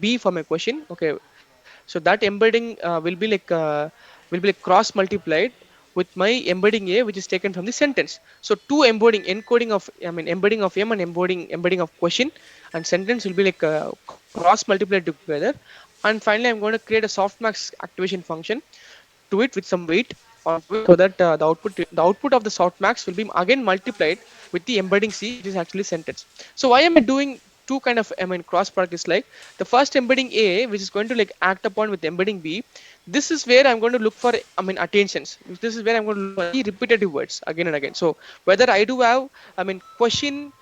B for my question. Okay, so that embedding will be like cross multiplied with my embedding A, which is taken from the sentence. So two embedding encoding of embedding of M and embedding of question and sentence will be like cross multiplied together. And finally, I'm going to create a softmax activation function to it with some weight onto it, so that the output of the softmax will be again multiplied with the embedding C, which is actually sentence. So why am I doing two kind of cross product is like the first embedding A, which is going to like act upon with embedding B. This is where I'm going to look for attentions. This is where I'm going to look for the repetitive words again and again. So whether I do have question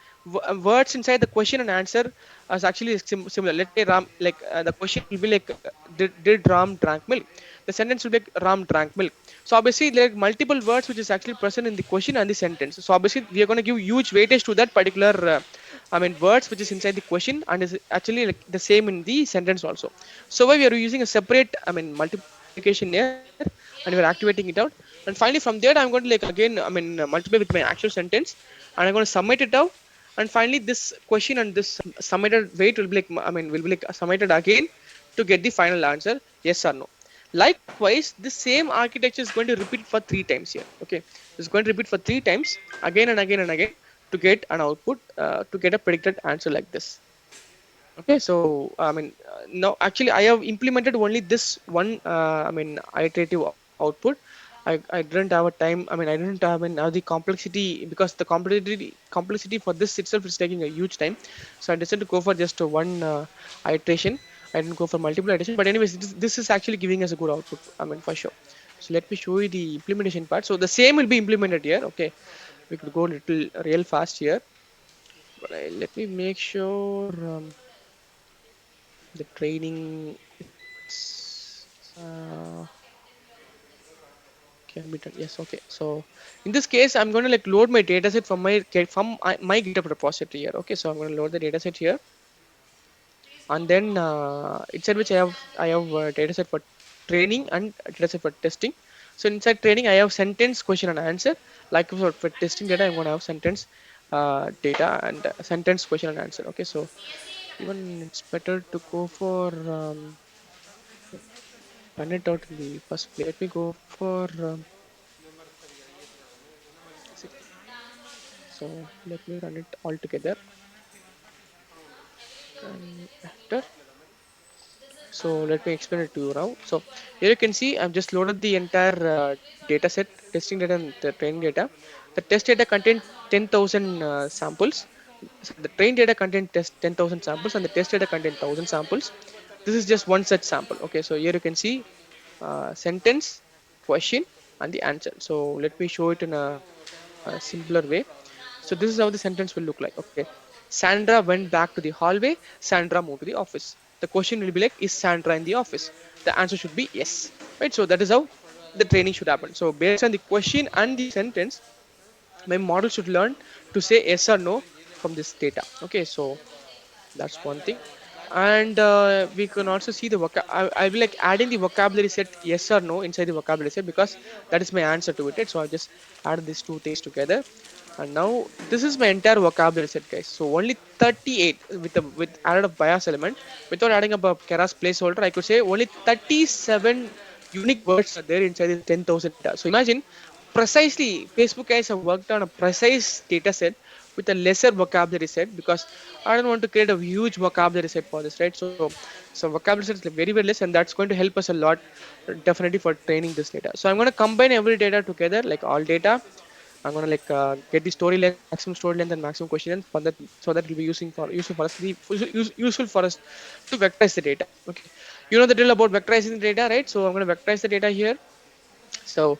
words inside the question and answer is actually similar. Let's say Ram, like the question will be like did Ram drank milk. The sentence will be like Ram drank milk. So obviously there are multiple words which is actually present in the question and the sentence. So obviously we are going to give huge weightage to that particular words which is inside the question and is actually like the same in the sentence also. So why we are using a separate multiplication here and we are activating it out. And finally from there I'm going to like again multiply with my actual sentence and I'm going to submit it out. And finally this question and this summated weight will be like will be like summated again to get the final answer, yes or no. Likewise, the same architecture is going to repeat for 3 times here. Okay, it's going to repeat for 3 times again and again and again to get an output, to get a predicted answer like this. Okay, so now actually I have implemented only this one iterative output. I didn't have a time. I didn't have the complexity, because the complexity for this itself is taking a huge time. So I decided to go for just one iteration. I didn't go for multiple iteration. But anyways, this is actually giving us a good output. For sure. So let me show you the implementation part. So the same will be implemented here. Okay, we could go a little real fast here. But let me make sure. The training uh, can be done. Yes, okay. So in this case I'm going to like load my dataset from my GitHub repository here. Okay, so I'm going to load the dataset here, and then inside which I have dataset for training and dataset for testing. So inside training I have sentence, question and answer. Like for testing data I'm going to have sentence data and sentence, question and answer. Okay, so even it's better to go for run it out in the first place. Let me go for so let me run it all together. And after, so let me explain it to you now. So here you can see I've just loaded the entire data set, testing data and the training data. The test data contained 10,000 samples. So the train data contained test 10,000 samples and the test data contained 1,000 samples. This is just one such sample. Okay, so here you can see sentence, question and the answer. So let me show it in a simpler way. So this is how the sentence will look like. Okay, Sandra went back to the hallway. Sandra moved to the office. The question will be like, is Sandra in the office? The answer should be yes. Right. So that is how the training should happen. So based on the question and the sentence, my model should learn to say yes or no from this data. Okay. So that's one thing. And we can also see the I will like adding the vocabulary set yes or no inside the vocabulary set, because that is my answer to it. Right? So I just add these two things together. And now this is my entire vocabulary set, guys. So only 38 with added a bias element, without adding up a Keras placeholder. I could say only 37 unique words are there inside the 10,000 data. So imagine precisely Facebook guys have worked on a precise data set with a lesser vocabulary set, because I don't want to create a huge vocabulary set for this, right? So vocabulary set is like very less, and that's going to help us a lot, definitely for training this data. So I'm going to combine every data together, like all data. I'm gonna like get the story length, maximum story length, and maximum question length for that, so that it will be useful for us useful for us to vectorize the data. Okay, you know the drill about vectorizing the data, right? So I'm gonna vectorize the data here. So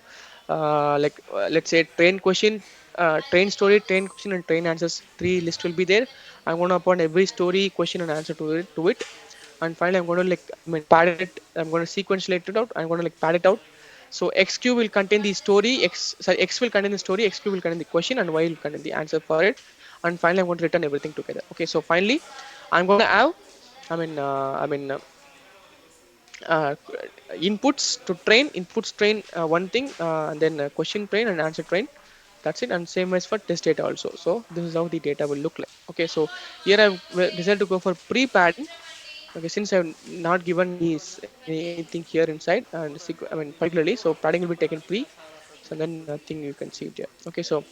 let's say train question, train story, train question, and train answers. Three list will be there. I'm gonna append every story, question, and answer to it. And finally I'm going to like pad it. I'm going to sequentiate it out. I'm going to like pad it out. So xq will contain the story, x will contain the story, xq will contain the question, and y will contain the answer for it. And finally I'm going to return everything together. Okay, so finally I'm going to have i mean uh, i mean uh, uh, inputs to train, inputs train one thing, and then question train and answer train. That's it. And same as for test data also. So this is how the data will look like. Okay, so here I've decided to go for pre-padding. Okay, since I've not given anything here inside and I mean particularly, so padding will be taken pre, so then nothing you can see it here. Okay, so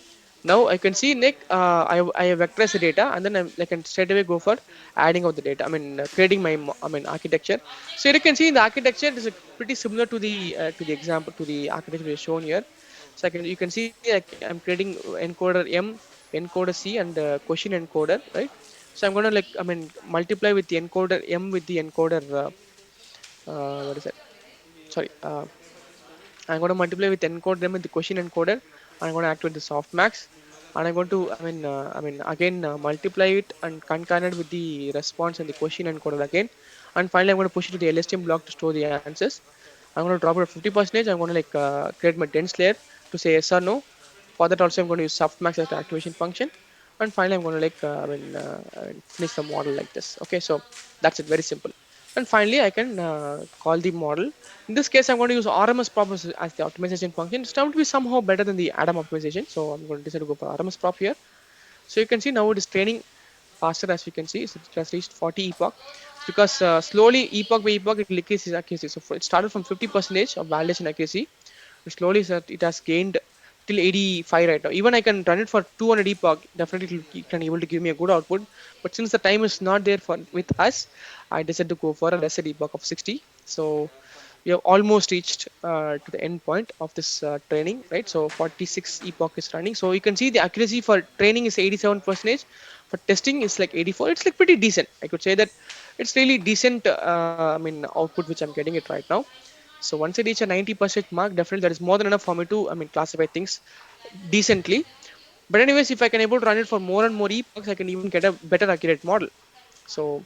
now I can see Nick, I have vectorized the data, and then I can straight away go for adding out the data. I mean creating my I mean architecture. So you can see in the architecture it is pretty similar to the example to the architecture we have shown here. So you can see I'm creating encoder M, encoder C, and question encoder, right? So I'm gonna like I mean multiply with the encoder M with the encoder. What is that? Sorry. I'm going to multiply with encode them with the question encoder. I'm going to activate the softmax, and I'm going to I mean again multiply it and concatenate with the response and the question encoder again, and finally I'm going to push it to the LSTM block to store the answers. I'm going to drop it at 50%. I'm going to like create my dense layer to say yes or no. For that also I'm going to use softmax as the activation function, and finally I'm going to like I mean, finish the model like this. Okay, so that's it, very simple. And finally I can call the model. In this case I'm going to use RMS prop as the optimization function. It's going to be somehow better than the Adam optimization, so I'm going to decide to go for RMS prop here. So you can see now it is training faster, as we can see. So it has reached 40 epoch. It's because slowly epoch by epoch it will increase its accuracy. So it started from 50% of validation accuracy. Slowly it has gained till 85 right now. Even I can run it for 200 epoch. Definitely it can able to give me a good output. But since the time is not there for with us, I decided to go for a lesser epoch of 60. So we have almost reached to the end point of this training, right? So 46 epoch is running. So you can see the accuracy for training is 87%. For testing is like 84. It's like pretty decent. I could say that it's really decent. I mean output which I'm getting it right now. So once I reach a 90% mark, definitely that is more than enough for me to, I mean, classify things decently. But anyways, if I can able to run it for more and more epochs, I can even get a better accurate model. So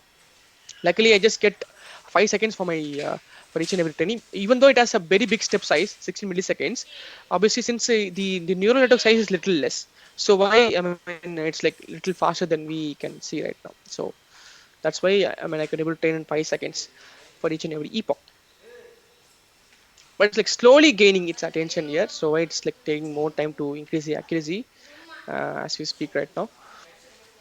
luckily, I just get 5 seconds for each and every training. Even though it has a very big step size, 16 milliseconds. Obviously, since the neural network size is little less, so why I mean it's like little faster than we can see right now. So that's why I mean I can able to train in 5 seconds for each and every epoch. But it's like slowly gaining its attention here, so it's like taking more time to increase the accuracy as we speak right now.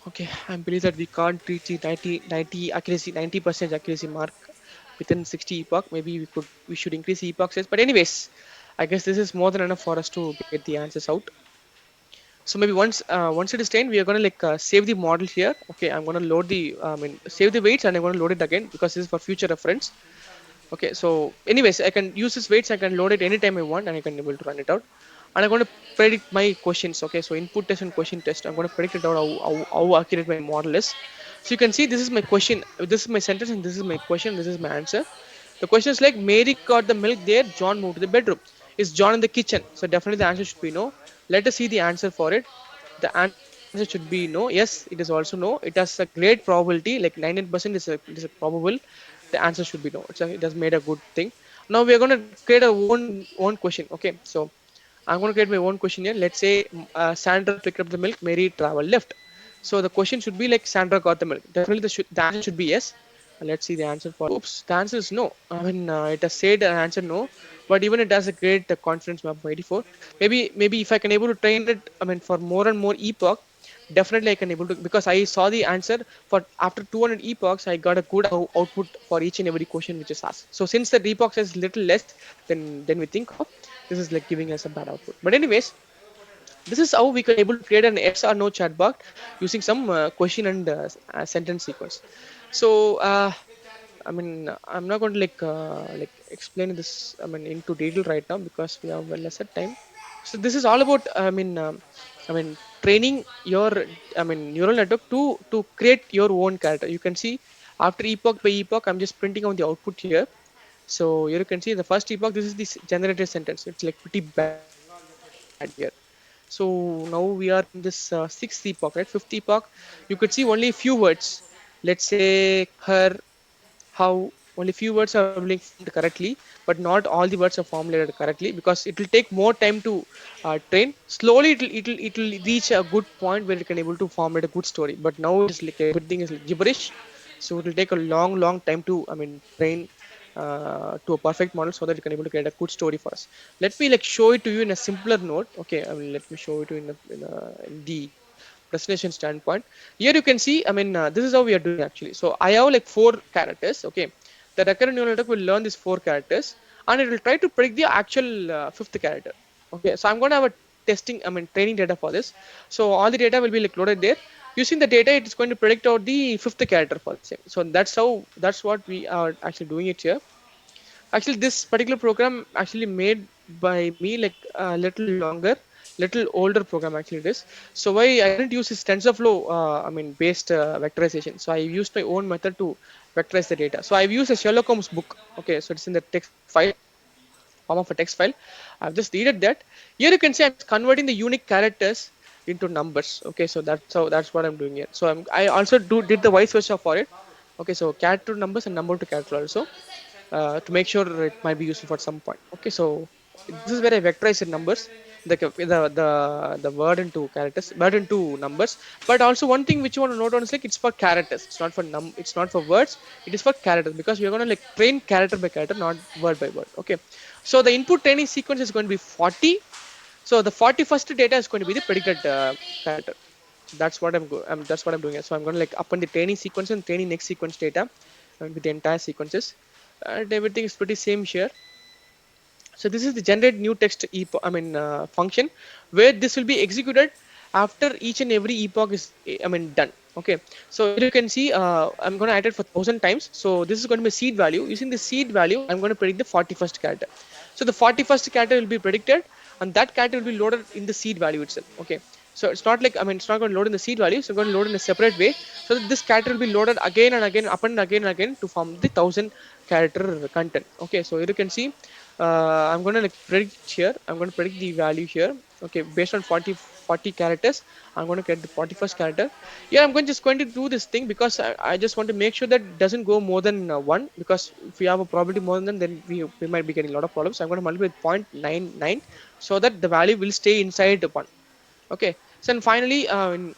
Okay, I believe that we can't reach the 90 accuracy, 90% accuracy mark within 60 epoch. Maybe we should increase the epoch size, but anyways, I guess this is more than enough for us to get the answers out. So maybe once it is trained, we are going to like save the model here. Okay, I'm going to load the I mean save the weights, and I'm going to load it again because this is for future reference. Okay, so anyways, I can use this weights. I can load it anytime I want, and I can able to run it out. And I'm going to predict my questions. Okay, so input test and question test. I'm going to predict it out how accurate my model is. So you can see this is my question, this is my sentence, and this is my question, this is my answer. The question is like Mary got the milk there, John moved to the bedroom. Is John in the kitchen? So definitely the answer should be no. Let us see the answer for it. The answer should be no. Yes, it is also no. It has a great probability, like 99% is a probable. The answer should be no. It has made a good thing. Now we are going to create a own question. Okay, so I'm going to create my own question here. Let's say Sandra picked up the milk, Mary traveled left. So the question should be like Sandra got the milk. Definitely the answer should be yes. Let's see the answer for. Oops, the answer is no. I mean, it has said an answer no, but even it has a great confidence map of 84. Maybe if I can able to train it, I mean, for more and more epoch, definitely I can able to because I saw the answer for after 200 epochs, I got a good output for each and every question which is asked. So since the epochs is little less than we think of, this is like giving us a bad output. But anyways, this is how we can able to create an yes or no chatbot using some question and sentence sequence. So I mean I'm not going to like explain this I mean into detail right now because we have well lesser time. So this is all about I mean training your I mean neural network to create your own character. You can see after epoch by epoch I'm just printing out the output here. So here you can see the first epoch, this is the generated sentence. It's like pretty bad here. So now we are in this sixth epoch, right? Fifth epoch, you could see only a few words. Let's say her, how, only few words are being formed correctly, but not all the words are formulated correctly because it will take more time to train. Slowly it will reach a good point where it can able to formulate a good story. But now it is like everything is like gibberish, so it will take a long time to I mean train to a perfect model so that you can able to create a good story for us. Let me like show it to you in a simpler note. Okay, I mean let me show it to you in the presentation standpoint. Here you can see, I mean, this is how we are doing actually. So I have like 4 characters. Okay, the recurrent neural network will learn these 4 characters, and it will try to predict the actual fifth character. Okay, so I'm going to have a testing, I mean, training data for this. So all the data will be like loaded there. Using the data, it is going to predict out the fifth character for the same. So that's what we are actually doing it here. Actually, this particular program actually made by me like a little longer, little older program actually it is. So why I didn't use this TensorFlow, I mean based vectorization. So I used my own method to vectorize the data. So I've used a Sherlock Holmes book. Okay, so it's in the text file, form of a text file. I've just read that. Here you can see I'm just converting the unique characters into numbers. Okay, so that's what I'm doing here. So I also did the vice versa for it. Okay, so character to numbers and number to character also, to make sure it might be useful for some point. Okay, so this is where I vectorize the numbers, the word into characters, word into numbers. But also one thing which you want to note on is like it's for characters. It's not for it's not for words. It is for characters because we are going to like train character by character, not word by word. Okay, so the input training sequence is going to be 40. So the 41st data is going to be the predicted character. That's what I'm doing. So I'm going to like append the training sequence and training next sequence data, and with the entire sequences, and everything is pretty same here. So this is the generate new text function, where this will be executed after each and every epoch is done. Okay, so here you can see I'm going to iterate for 1,000 times. So this is going to be seed value. Using the seed value, I'm going to predict the 41st character. So the 41st character will be predicted, and that character will be loaded in the seed value itself. Okay, so it's not like, it's not going to load in the seed value. So it's going to load in a separate way, so that this character will be loaded again and again, up and again and again, to form the 1,000 character content. Okay, so here you can see I'm going to like predict here. I'm going to predict the value here. Okay, based on 40 characters, I'm going to get the 41st character. Yeah, I'm just going to do this thing because I just want to make sure that it doesn't go more than 1, because if we have a probability more than, then we might be getting a lot of problems. So I'm going to multiply with 0.99 so that the value will stay inside the 1. Okay, so and finally, I'm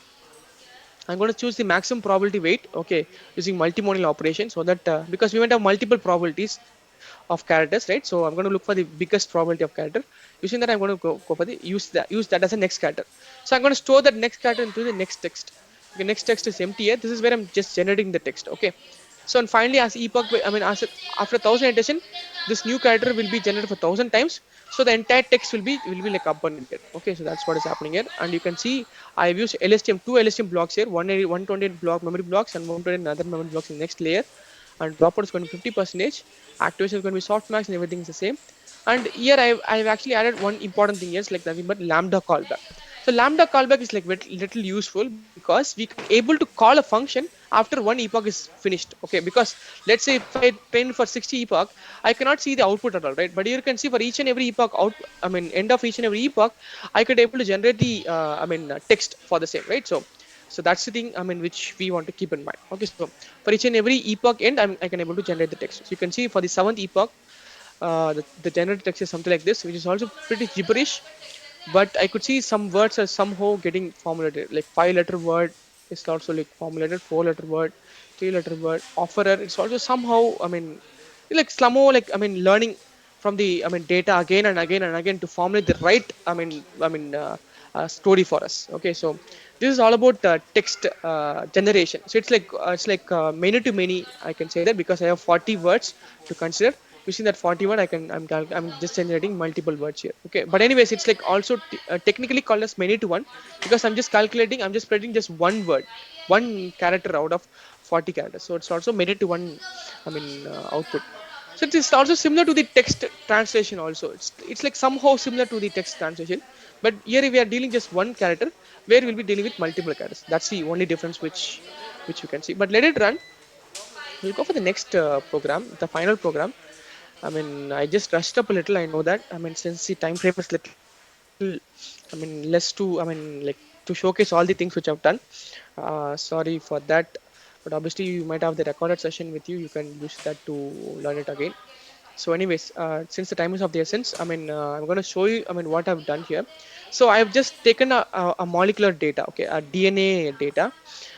going to choose the maximum probability weight, okay, using multimodal operation, so that because we might have multiple probabilities of characters, right? So I'm going to look for the biggest probability of character. Using that, I'm going to go for the use that as a next character. So I'm going to store that next character into the next text. Okay, next text is empty here. This is where I'm just generating the text. Okay. So and finally, as epoch, after 1,000 iteration, this new character will be generated for 1,000 times. So the entire text will be like abundant. Okay, so that's what is happening here. And you can see I've used two LSTM blocks here, 128 block memory blocks and 128 other memory blocks in the next layer. And dropout is going to be 50%. Activation is going to be softmax, and everything is the same. And here I've actually added one important thing here, is like nothing but lambda callback. So lambda callback is like little useful because we can able to call a function after one epoch is finished. Okay, because let's say if I train for 60 epoch, I cannot see the output at all, right? But here you can see for each and every epoch end of each and every epoch, I could able to generate the text for the same, right? So that's the thing, which we want to keep in mind. Okay, so for each and every epoch end, I can able to generate the text. So you can see for the 7th epoch, the generated text is something like this, which is also pretty gibberish, but I could see some words are somehow getting formulated. Like 5-letter word is also like formulated, 4-letter word, 3-letter word, offerer. It's also somehow, like somehow like learning from the data again and again and again to formulate the right story for us. Okay, so this is all about text generation. So it's like many to many. I can say that because I have 40 words to consider. Using that 40 word, I'm just generating multiple words here. Okay, but anyways, it's like also technically called as many to one, because I'm just spreading just one word, one character out of 40 characters. So it's also many to one, output. So it is also similar to the text translation also. It's like somehow similar to the text translation, but here we are dealing just one character, where we'll be dealing with multiple characters. That's the only difference which you can see. But let it run. We'll go for the next program, the final program. I just rushed up a little. I know that. Since the time frame is little, less like to showcase all the things which I've done. Sorry for that. But obviously, you might have the recorded session with you. You can use that to learn it again. So, anyways, since the time is of the essence, I'm going to show you, what I've done here. So, I've just taken a molecular data, okay, a DNA data,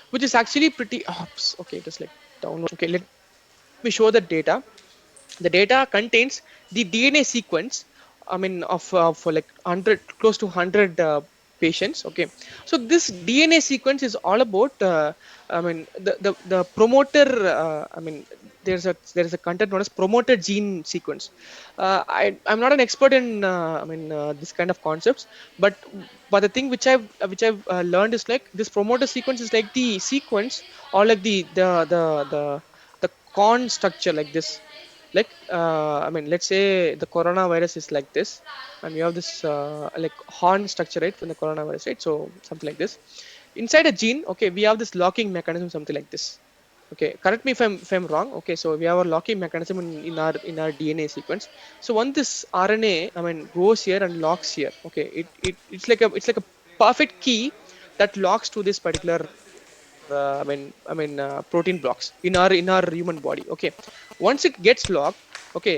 which is actually pretty. Oops, okay, just like download. Okay, let me show the data. The data contains the DNA sequence, of like 100, close to 100 page patients. Okay, so this DNA sequence is all about I mean the promoter I mean there's a content known as promoter gene sequence. I'm not an expert in this kind of concepts, but the thing which I've learned is like this promoter sequence is like the sequence, or like the con structure like this. Like I mean, let's say the coronavirus is like this, and we have this like horn structure, right, from the coronavirus, right? So something like this. Inside a gene, okay, we have this locking mechanism, something like this. Okay, correct me if I'm wrong. Okay, so we have a locking mechanism in our DNA sequence. So once this RNA, I mean, goes here and locks here, okay, it's like a perfect key that locks to this particular protein blocks in our human body. Okay, once it gets locked, okay,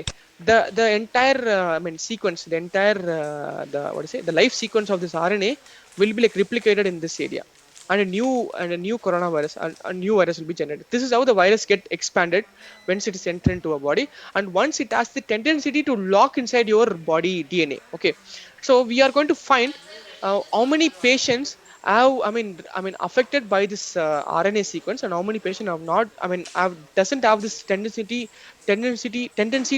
the entire sequence, the entire the what is it, the life sequence of this RNA will be like replicated in this area, and a new coronavirus, a new virus will be generated. This is how the virus get expanded once it is entered into a body, and once it has the tendency to lock inside your body DNA. Okay, so we are going to find how many patients have affected by this RNA sequence, and how many patients have not, doesn't have this tendency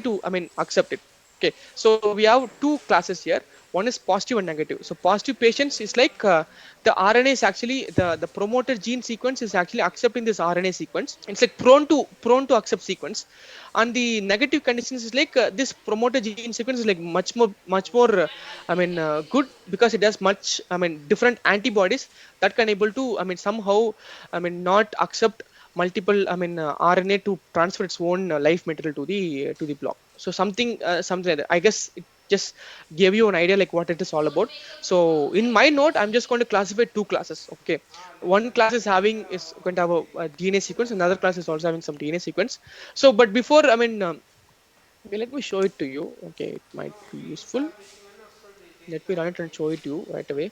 to accept it. Okay, so we have two classes here. One is positive and negative. So positive patients is like the RNA is actually the promoter gene sequence is actually accepting this RNA sequence. It's like prone to accept sequence. And the negative conditions is like this promoter gene sequence is like much more good, because it has much different antibodies that can able to somehow not accept multiple RNA to transfer its own life material to the block. So something like that. I guess it just gave you an idea like what it is all about. So in my note, I'm just going to classify two classes. Okay, one class is going to have a DNA sequence, another class is also having some DNA sequence. So but before okay, let me show it to you. Okay, it might be useful. Let me run it and show it to you right away.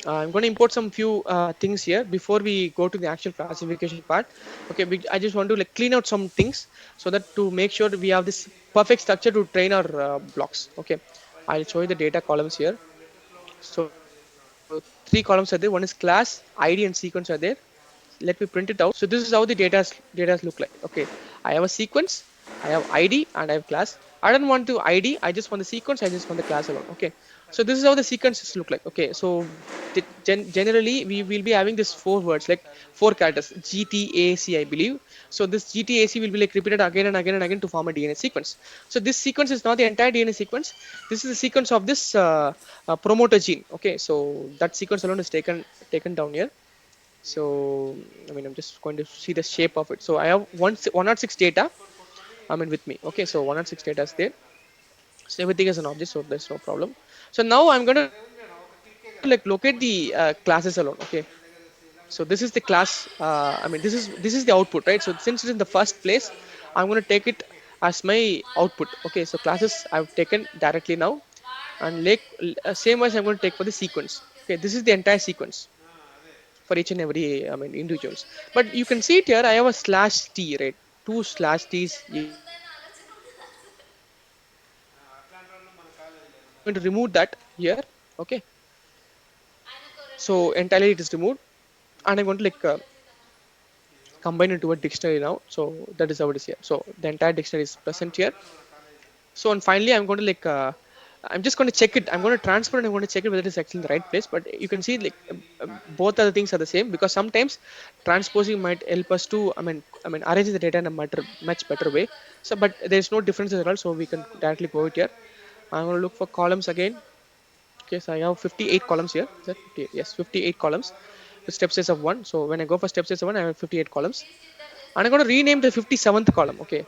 I'm going to import some few things here before we go to the actual classification part. Okay, I just want to like clean out some things so that to make sure that we have this perfect structure to train our blocks. Okay, I'll show you the data columns here. So three columns are there. One is class, ID, and sequence are there. Let me print it out. So this is how the data's look like. Okay, I have a sequence, I have ID, and I have class. I don't want to ID, I just want the sequence, I just want the class alone. Okay, so this is how the sequences look like. Okay, so generally we will be having this four words, like four characters, GTAC, I believe. So this GTAC will be like repeated again and again and again to form a DNA sequence. So this sequence is not the entire DNA sequence. This is the sequence of this promoter gene. Okay, so that sequence alone is taken down here. So I'm just going to see the shape of it. So I have 106 data with me. Okay, so 106 data is there. So everything is an object, so there's no problem. So now I'm going to like locate the classes alone. Okay, so this is the class this is the output, right? So since it's in the first place, I'm going to take it as my output. Okay, so classes I've taken directly now, and same as I'm going to take for the sequence. Okay, this is the entire sequence for each and every individuals. But you can see it here, I have a slash t, right? Two slash t's here. So I'm going to remove that here. Okay, so entirely it is removed, and I'm going to like combine into a dictionary now. So that is how it is here. So the entire dictionary is present here. So and finally I'm going to like I'm just going to check it. I'm going to transfer and I'm going to check it whether it is actually in the right place. But you can see like both other things are the same, because sometimes transposing might help us to arrange the data in a much better way. So but there is no difference at all. So we can directly go it here. I'm going to look for columns again. Okay, so I have 58 columns here. Is that 58? Yes, 58 columns with step size of 1. So when I go for step size of 1, I have 58 columns. And I'm going to rename the 57th column. Okay,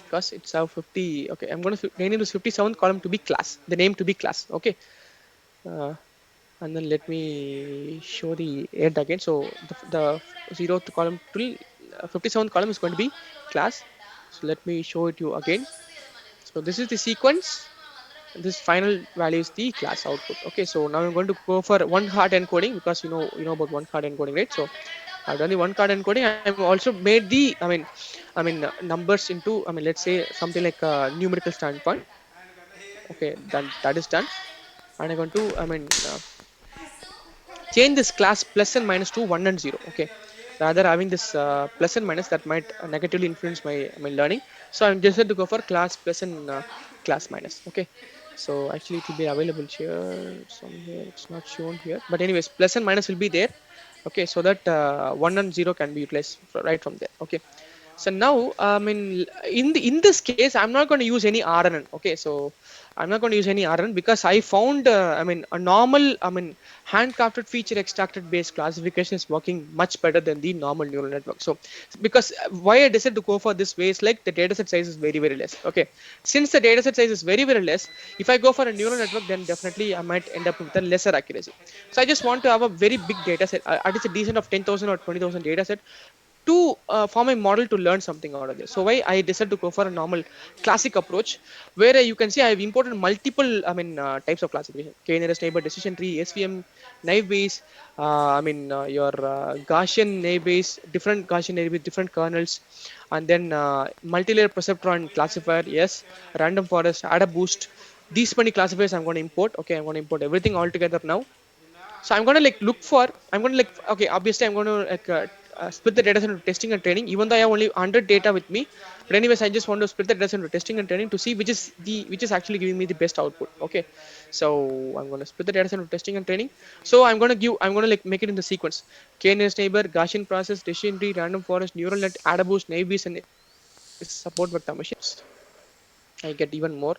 because it's our 50. Okay, I'm going to rename this 57th column to be class, the name to be class. Okay, uh, and then let me show the end again. So the 0th column till 57th column is going to be class. So let me show it you again. So this is the sequence. This final value is the class output. Okay, so now I'm going to go for one hard encoding, because you know about one hard encoding, right? So I've done the one card encoding. I've also made the numbers into, let's say something like a numerical standpoint. Okay, that is done. and I'm going to, change this class plus and minus to 1 and 0. Okay, rather having this plus and minus that might negatively influence my learning. So I'm just going to go for class plus and class minus. Okay, so actually it will be available here somewhere, it's not shown here, but anyways plus and minus will be there. Okay, so that 1 and 0 can be utilized right from there. Okay, so now, in this case, I'm not going to use any RNN. Okay, so I'm not going to use any RNN because I found, a normal, handcrafted feature extracted based classification is working much better than the normal neural network. So, because why I decided to go for this way is like the dataset size is very, very less. Okay, since the dataset size is very, very less, if I go for a neural network, then definitely I might end up with a lesser accuracy. So I just want to have a very big data set, at least a decent of 10,000 or 20,000 data set to for my model to learn something out of this. So why I decided to go for a normal classic approach, where you can see I have imported multiple types of classification: k-nearest neighbor, decision tree, SVM, naive Bayes, your Gaussian naive Bayes, different Gaussian naive Bayes, different kernels, and then multi-layer perceptron classifier, yes, random forest, add a boost. These many classifiers I'm going to import. Okay, I'm going to import everything all together now. So I'm going to like look for, I'm going to like, okay, obviously I'm going to like split the data into testing and training, even though I have only 100 data with me. But anyways, I just want to split the data into testing and training to see which is actually giving me the best output. Okay, so I'm going to split the data into testing and training. So I'm going to like make it in the sequence: k-nearest neighbor, Gaussian process, decision tree, random forest, neural net, AdaBoost, naive and support vector machines. I get even more.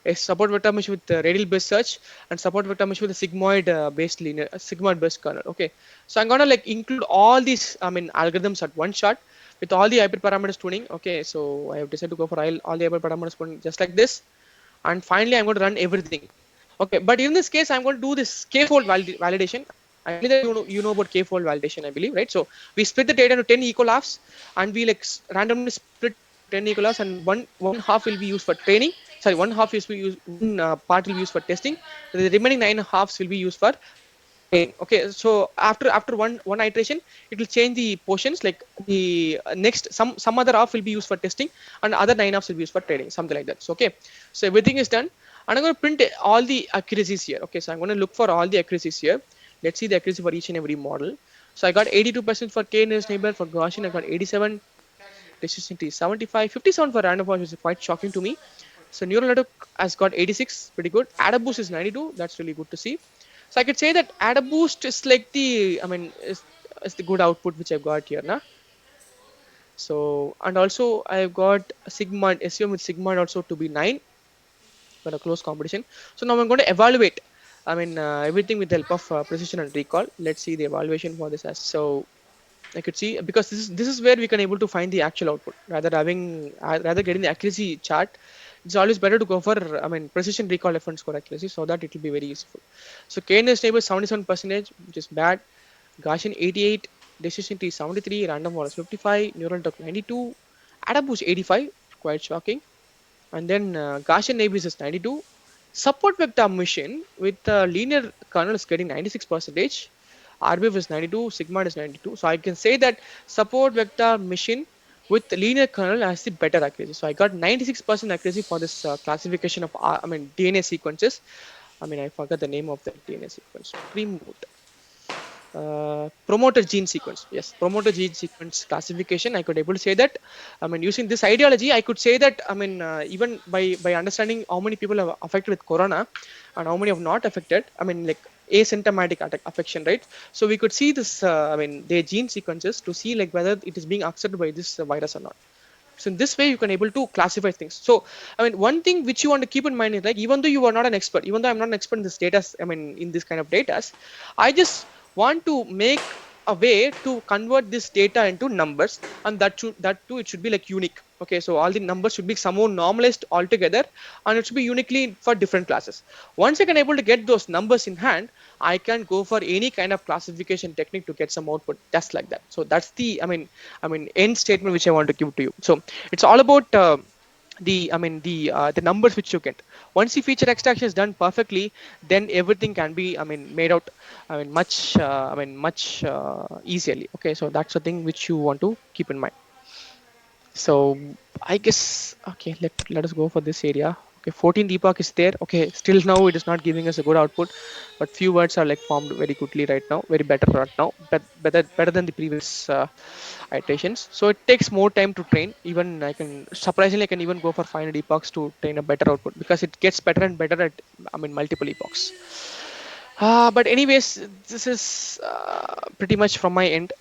A support vector mesh with radial based search and support vector mesh with a sigmoid based linear sigmoid based kernel. Okay, so I'm gonna like include all these algorithms at one shot with all the hyperparameters tuning. Okay, so I have decided to go for all the hyperparameters tuning just like this, and finally I'm going to run everything. Okay, but in this case I'm going to do this k-fold validation. I believe that you know about k-fold validation, I believe, right? So we split the data into 10 equal halves, and we like randomly split 10 equal halves, and one half will be used for training. Sorry, one half is we use one part will be used for testing. The remaining 9 halves will be used for training. Okay, so after one iteration, it will change the portions. Like the next some other half will be used for testing, and other 9 halves will be used for training, something like that. So okay, so everything is done, and I'm going to print all the accuracies here. Okay, so I'm going to look for all the accuracies here. Let's see the accuracy for each and every model. So I got 82% for k-nearest neighbor. For Gaussian, I got 87. Decision is 75. 57 for random forest is quite shocking to me. So neural network has got 86, pretty good. AdaBoost is 92. That's really good to see. So I could say that AdaBoost is like is the good output which I've got here, na? So and also I've got Sigma SVM with Sigma also to be 9, but a close competition. So now I'm going to evaluate. Everything with the help of precision and recall. Let's see the evaluation for this as so. I could see because this is where we can able to find the actual output rather getting the accuracy chart. It's always better to go for precision recall F1 score accuracy so that it will be very useful. So KNS stable 77%, which is bad. Gaussian 88, decision tree 73, random forest 55, neural network 92, AdaBoost 85, quite shocking. And then Gaussian naive is 92. Support vector machine with linear kernel is getting 96%. RBF is 92, Sigma is 92. So I can say that support vector machine with linear kernel has the better accuracy. So I got 96% accuracy for this classification of DNA sequences. I forgot the name of the DNA sequence. Promote promoter gene sequence. Yes, promoter gene sequence classification. I could able to say that. Using this ideology, I could say that. Even by understanding how many people are affected with corona, and how many have not affected. Like asymptomatic affection, right? So we could see this. Their gene sequences to see like whether it is being accepted by this virus or not. So in this way you can able to classify things. So one thing which you want to keep in mind is like, even though you are not an expert, even though I'm not an expert in this data, in this kind of data, I just want to make a way to convert this data into numbers, and that too it should be like unique. Okay, so all the numbers should be somehow normalized altogether, and it should be uniquely for different classes. Once I can able to get those numbers in hand, I can go for any kind of classification technique to get some output just like that. So that's the end statement which I want to give to you. So it's all about the numbers which you get. Once the feature extraction is done perfectly, then everything can be made out much easily. Okay, so that's the thing which you want to keep in mind. So I guess okay, let us go for this area. Okay, 14th epoch is there. Okay, still now it is not giving us a good output, but few words are like formed very quickly right now, very better right now, but better than the previous iterations. So it takes more time to train. Even I can surprisingly I can even go for 500 epochs to train a better output because it gets better and better at, I mean, multiple epochs. But anyways, this is pretty much from my end.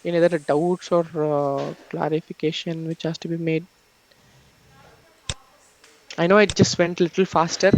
Any other doubts or clarification which has to be made? I know it just went a little faster.